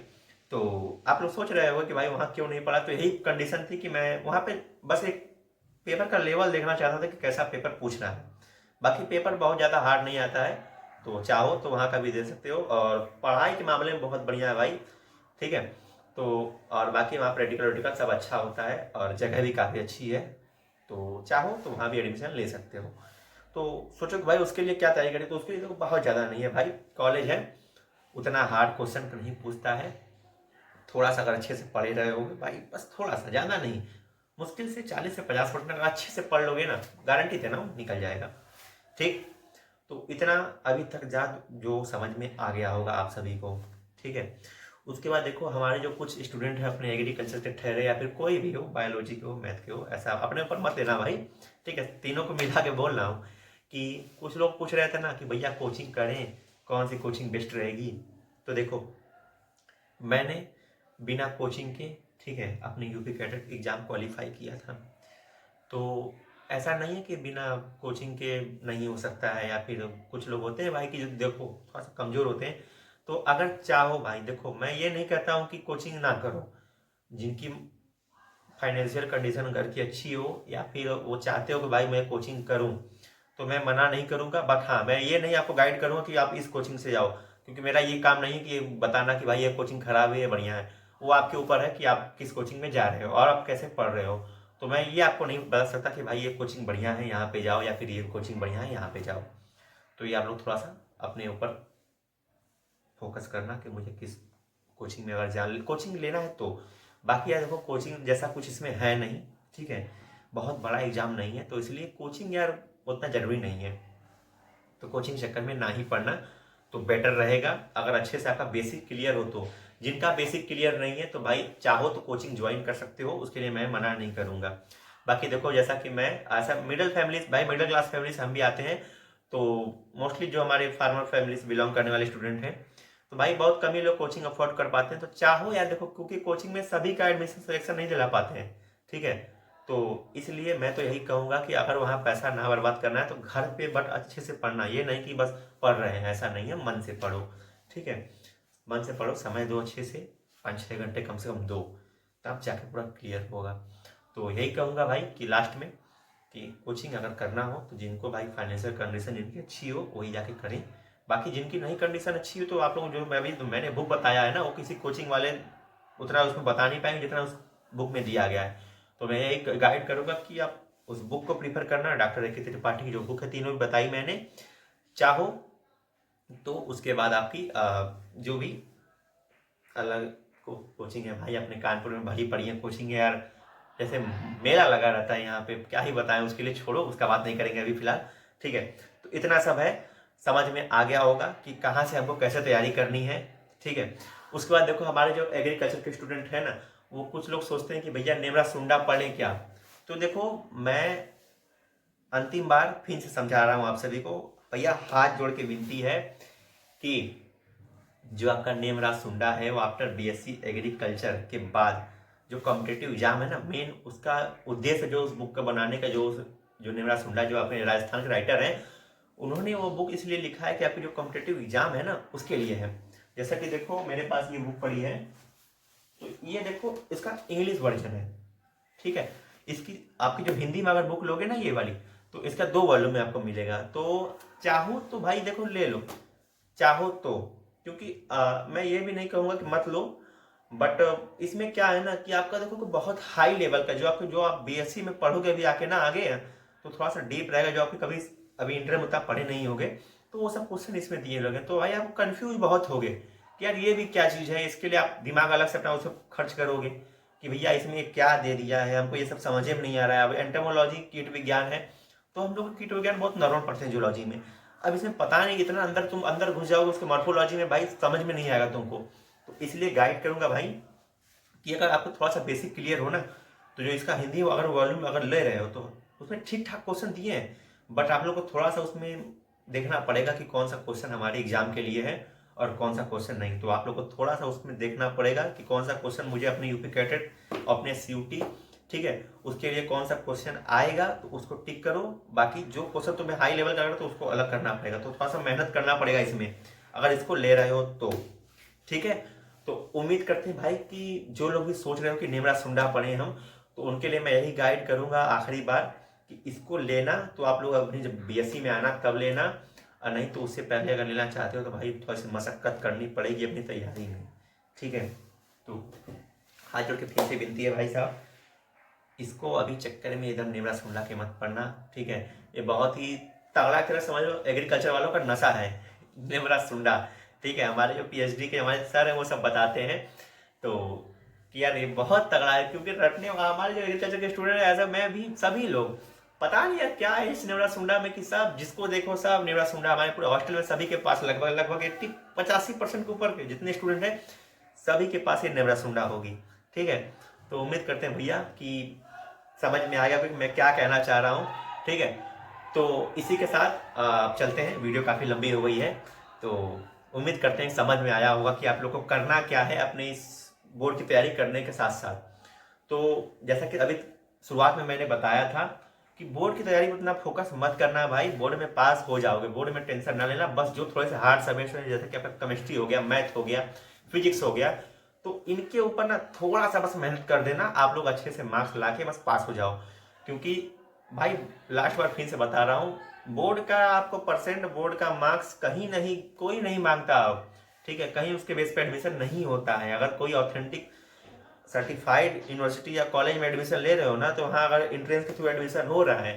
तो आप लोग सोच रहे हो कि भाई वहाँ क्यों नहीं पढ़ा, तो यही कंडीशन थी कि मैं वहाँ पे बस एक पेपर का लेवल देखना चाहता था कि कैसा पेपर पूछना है। बाकी पेपर बहुत ज़्यादा हार्ड नहीं आता है, तो चाहो तो वहाँ का भी दे सकते हो, और पढ़ाई के मामले में बहुत बढ़िया है भाई। ठीक है, तो और बाकी वहाँ प्रैक्टिकल वैक्टिकल सब अच्छा होता है और जगह भी काफ़ी अच्छी है, तो चाहो तो वहाँ भी एडमिशन ले सकते हो। तो सोचो कि भाई उसके लिए क्या तैयारी करें, तो उसके लिए तो बहुत ज़्यादा नहीं है भाई, कॉलेज है, उतना हार्ड क्वेश्चन नहीं पूछता है। थोड़ा सा अगर अच्छे से पढ़े रहे होगे भाई, बस थोड़ा सा, ज़्यादा नहीं, मुश्किल से 40 से 50% अगर अच्छे से पढ़ लोगे ना, गारंटी देना वो निकल जाएगा। ठीक, तो इतना अभी तक जो समझ में आ गया होगा आप सभी को। ठीक है, उसके बाद देखो हमारे जो कुछ स्टूडेंट हैं अपने एग्रीकल्चर के ठहरे या फिर कोई भी हो, बायोलॉजी के हो, मैथ के हो, ऐसा अपने ऊपर मत लेना भाई। ठीक है, तीनों को मिला के बोल रहा हूँ कि कुछ लोग पूछ रहे थे ना कि भैया कोचिंग करें, कौन सी कोचिंग बेस्ट रहेगी। तो देखो मैंने बिना कोचिंग के, ठीक है, अपने यूपी कैडेट एग्ज़ाम क्वालिफाई किया था। तो ऐसा नहीं है कि बिना कोचिंग के नहीं हो सकता है, या फिर कुछ लोग होते हैं भाई कि जो देखो थोड़ा सा कमज़ोर होते हैं। तो अगर चाहो भाई, देखो मैं ये नहीं कहता हूँ कि कोचिंग ना करो, जिनकी फाइनेंशियल कंडीशन घर की अच्छी हो या फिर वो चाहते हो कि भाई मैं कोचिंग करूँ, तो मैं मना नहीं करूँगा। बट हाँ, मैं ये नहीं आपको गाइड करूँगा कि आप इस कोचिंग से जाओ, क्योंकि मेरा ये काम नहीं है कि बताना कि भाई ये कोचिंग खराब है या बढ़िया है। वो आपके ऊपर है कि आप किस कोचिंग में जा रहे हो और आप कैसे पढ़ रहे हो। तो मैं ये आपको नहीं बता सकता कि भाई ये कोचिंग बढ़िया है यहाँ पे जाओ, या फिर ये कोचिंग बढ़िया है यहाँ पे जाओ। तो ये आप लोग थोड़ा सा अपने ऊपर फोकस करना कि मुझे किस कोचिंग में अगर कोचिंग लेना है तो। बाकी यार देखो कोचिंग जैसा कुछ इसमें है नहीं, ठीक है, बहुत बड़ा एग्जाम नहीं है, तो इसलिए कोचिंग यार उतना ज़रूरी नहीं है। तो कोचिंग चक्कर में ना ही पढ़ना तो बेटर रहेगा, अगर अच्छे से आपका बेसिक क्लियर हो तो। जिनका बेसिक क्लियर नहीं है तो भाई चाहो तो कोचिंग ज्वाइन कर सकते हो, उसके लिए मैं मना नहीं करूँगा। बाकी देखो जैसा कि मैं ऐसा मिडिल फैमिलीज, भाई मिडिल क्लास फैमिलीज हम भी आते हैं, तो मोस्टली जो हमारे फार्मर फैमिलीज बिलोंग करने वाले स्टूडेंट हैं, तो भाई बहुत कम ही लोग कोचिंग अफोर्ड कर पाते हैं। तो चाहो यार देखो, क्योंकि कोचिंग में सभी का एडमिशन सिलेक्शन नहीं दिला पाते हैं, ठीक है, तो इसलिए मैं तो यही कहूँगा कि अगर वहाँ पैसा ना बर्बाद करना है तो घर पे बट अच्छे से पढ़ना, ये नहीं कि बस पढ़ रहे हैं, ऐसा नहीं है, मन से पढ़ो। ठीक है, मन से पढ़ो, समय दो अच्छे से, 5-6 घंटे कम से कम दो, तब जाके पूरा क्लियर होगा। तो यही कहूँगा भाई कि लास्ट में कि कोचिंग अगर करना हो तो जिनको भाई फाइनेंशियल कंडीशन जिनकी अच्छी हो वही जाके करें। बाकी जिनकी नहीं कंडीशन अच्छी हो तो आप लोग जो मैंने बुक बताया है ना, वो किसी कोचिंग वाले उतना उसमें बता नहीं पाएंगे जितना उस बुक में दिया गया है। तो मैं एक गाइड करूँगा कि आप उस बुक को प्रीफर करना। Doctor A K. त्रिपाठी की जो बुक है, तीनों भी बताई मैंने, चाहो तो उसके बाद आपकी जो भी अलग कोचिंग है भाई, अपने कानपुर में भरी पड़ी है कोचिंग है यार, जैसे मेला लगा रहता है यहाँ पे, क्या ही बताएं, उसके लिए छोड़ो, उसका बात नहीं करेंगे अभी फिलहाल। ठीक है, तो इतना सब है, समझ में आ गया होगा कि कहाँ से हमको कैसे तैयारी करनी है। ठीक है, उसके बाद देखो हमारे जो एग्रीकल्चर के स्टूडेंट है ना, वो कुछ लोग सोचते हैं कि भैया नेमरा सुंडा पढ़े क्या। तो देखो मैं अंतिम बार फिर से समझा रहा हूँ आप सभी को, भैया हाथ जोड़ के विनती है कि जो आपका नेमरा सुंडा है वो आफ्टर बीएससी एग्रीकल्चर के बाद जो कॉम्पिटेटिव एग्जाम है ना, मेन उसका उद्देश्य जो उस बुक का बनाने का जो नेमरा सुंडा जो अपने राजस्थान के राइटर हैं उन्होंने वो बुक इसलिए लिखा है कि आपकी जो कॉम्पिटेटिव एग्जाम है ना उसके लिए है। जैसा कि देखो मेरे पास ये बुक पड़ी है, तो ये देखो इसका इंग्लिश वर्जन है, ठीक है। इसकी आपकी जो हिंदी में अगर बुक लोगे ना ये वाली, तो इसका 2 वॉल्यूम में आपको मिलेगा। तो चाहो तो भाई देखो ले लो, चाहो तो, क्योंकि मैं ये भी नहीं कहूँगा कि मत लो, बट इसमें क्या है ना कि आपका देखो कि बहुत हाई लेवल का जो आप बीएससी में पढ़ोगे अभी आके ना आगे, तो थोड़ा सा डीप रहेगा, जो आपके कभी अभी इंटर में उतना पढ़े नहीं होगे, तो वो सब क्वेश्चन इसमें दिए लोगे, तो भाई आप कंफ्यूज बहुत होगे कि यार ये भी क्या चीज़ है। इसके लिए आप दिमाग अलग से अपना उसमें खर्च करोगे कि भैया इसमें क्या दे दिया है, हमको ये सब समझ में नहीं आ रहा है। अब एंटोमोलॉजी कीट विज्ञान है, तो हम लोग कीट विज्ञान बहुत नॉर्मल पढ़ते हैं जूलॉजी में। अब इसमें पता नहीं इतना अंदर तुम अंदर घुस जाओगे उसके मॉर्फोलॉजी में, भाई समझ में नहीं आएगा तुमको। तो इसलिए गाइड करूंगा भाई कि अगर आपको थोड़ा सा बेसिक क्लियर हो ना, तो जो इसका हिंदी अगर वॉल्यूम अगर ले रहे हो तो उसमें ठीक ठाक क्वेश्चन दिए हैं, बट आप लोग को थोड़ा सा उसमें देखना पड़ेगा कि कौन सा क्वेश्चन हमारे एग्जाम के लिए है और कौन सा क्वेश्चन नहीं। तो आप लोग को थोड़ा सा उसमें देखना पड़ेगा कि कौन सा क्वेश्चन मुझे अपने यूपी कैडेट, अपने सीयूटी, ठीक है, उसके लिए कौन सा क्वेश्चन आएगा, तो उसको टिक करो। बाकी जो क्वेश्चन तुम्हें हाई लेवल का तो उसको अलग करना पड़ेगा, तो थोड़ा सा मेहनत करना पड़ेगा इसमें अगर इसको ले रहे हो तो, ठीक है। तो उम्मीद करते हैं भाई कि जो लोग भी सोच रहे हो कि नेमरा सुंडा पढ़े हम, तो उनके लिए मैं यही गाइड करूंगा आखिरी बार कि इसको लेना तो आप लोग अपनी जब बीएससी में आना तब लेना, और नहीं तो उससे पहले अगर लेना चाहते हो तो भाई थोड़ी सी मशक्कत करनी पड़ेगी अपनी तैयारी में, ठीक है। तो हाथ जोड़ के फिर से विनती है भाई साहब, इसको अभी चक्कर में इधर नेमरा सुंडा के मत पढ़ना, ठीक है। ये बहुत ही तगड़ा तरह समझ लो एग्रीकल्चर वालों का नशा है नेमरा सुंडा, ठीक है। हमारे जो पीएचडी के हमारे सर हैं वो सब बताते हैं तो कि यार ये बहुत तगड़ा है, क्योंकि रटने हमारे जो एग्रीकल्चर के स्टूडेंट है, ऐसा मैं भी, सभी लोग पता नहीं यार क्या है इस नेवरा सुंडा में कि सब जिसको देखो सब नेवरा सुंडा। हमारे पूरे हॉस्टल में सभी के पास लगभग 80-85% के ऊपर के जितने स्टूडेंट हैं सभी के पास ये नेवरा सुंडा होगी, ठीक है। तो उम्मीद करते हैं भैया कि समझ में आ गया कि मैं क्या कहना चाह रहा हूँ, ठीक है। तो इसी के साथ चलते हैं, वीडियो काफ़ी लंबी हो गई है, तो उम्मीद करते हैं समझ में आया होगा कि आप लोग को करना क्या है अपने इस बोर्ड की तैयारी करने के साथ साथ। तो जैसा कि अभी शुरुआत में मैंने बताया था कि बोर्ड की तैयारी में उतना फोकस मत करना भाई, बोर्ड में पास हो जाओगे, बोर्ड में टेंशन ना लेना। बस जो थोड़े से हार्ड सब्जेक्ट हैं जैसे कि आपका केमिस्ट्री हो गया, मैथ हो गया, फिजिक्स हो गया, तो इनके ऊपर ना थोड़ा सा बस मेहनत कर देना, आप लोग अच्छे से मार्क्स ला के बस पास हो जाओ। क्योंकि भाई लास्ट बार फिर से बता रहा हूँ, बोर्ड का आपको परसेंट, बोर्ड का मार्क्स कहीं नहीं, कोई नहीं मांगता अब, ठीक है। कहीं उसके बेस पे एडमिशन नहीं होता है। अगर कोई ऑथेंटिक सर्टिफाइड यूनिवर्सिटी या कॉलेज में एडमिशन ले रहे हो ना, तो वहाँ अगर एंट्रेंस के थ्रू एडमिशन हो रहा है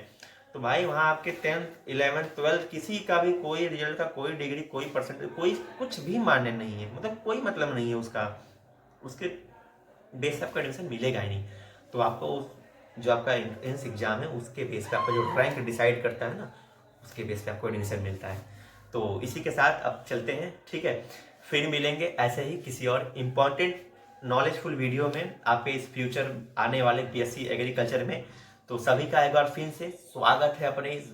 तो भाई वहाँ आपके 10th 11th 12th किसी का भी कोई रिजल्ट का, कोई डिग्री, कोई परसेंटेज, कोई कुछ भी मान्य नहीं है, मतलब कोई मतलब नहीं है उसका, उसके बेस पे आपको एडमिशन मिलेगा ही नहीं। तो आपको जो आपका एंट्रेंस एग्जाम है उसके बेस पे आपका जो रैंक डिसाइड करता है ना, उसके बेस पे आपको एडमिशन मिलता है। तो इसी के साथ अब चलते हैं, ठीक है। फिर मिलेंगे ऐसे ही किसी और इम्पॉर्टेंट नॉलेजफुल वीडियो में आपके इस फ्यूचर आने वाले बीएससी एग्रीकल्चर में। तो सभी का एक बार फिर से स्वागत है अपने इस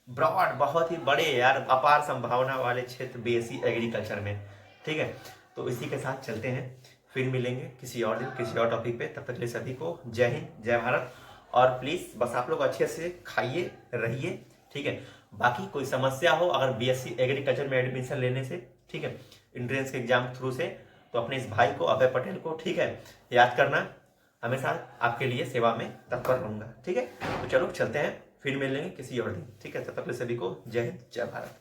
ब्रॉड, बहुत ही बड़े यार अपार संभावना वाले क्षेत्र बीएससी एग्रीकल्चर में, ठीक है। तो इसी के साथ चलते हैं, फिर मिलेंगे किसी और दिन किसी और टॉपिक पे। तब तक के लिए सभी को जय हिंद, जय भारत। और प्लीज़ बस आप लोग अच्छे से खाइए रहिए, ठीक है। बाकी कोई समस्या हो अगर बीएससी एग्रीकल्चर में एडमिशन लेने से, ठीक है, एंट्रेंस के एग्जाम थ्रू से, तो अपने इस भाई को, अभय पटेल को, ठीक है, याद करना। हमेशा आपके लिए सेवा में तत्पर रहूंगा, ठीक है। तो चलो चलते हैं, फिर मिलेंगे किसी और दिन, ठीक है। तब तक के लिए सभी को जय हिंद, जय भारत।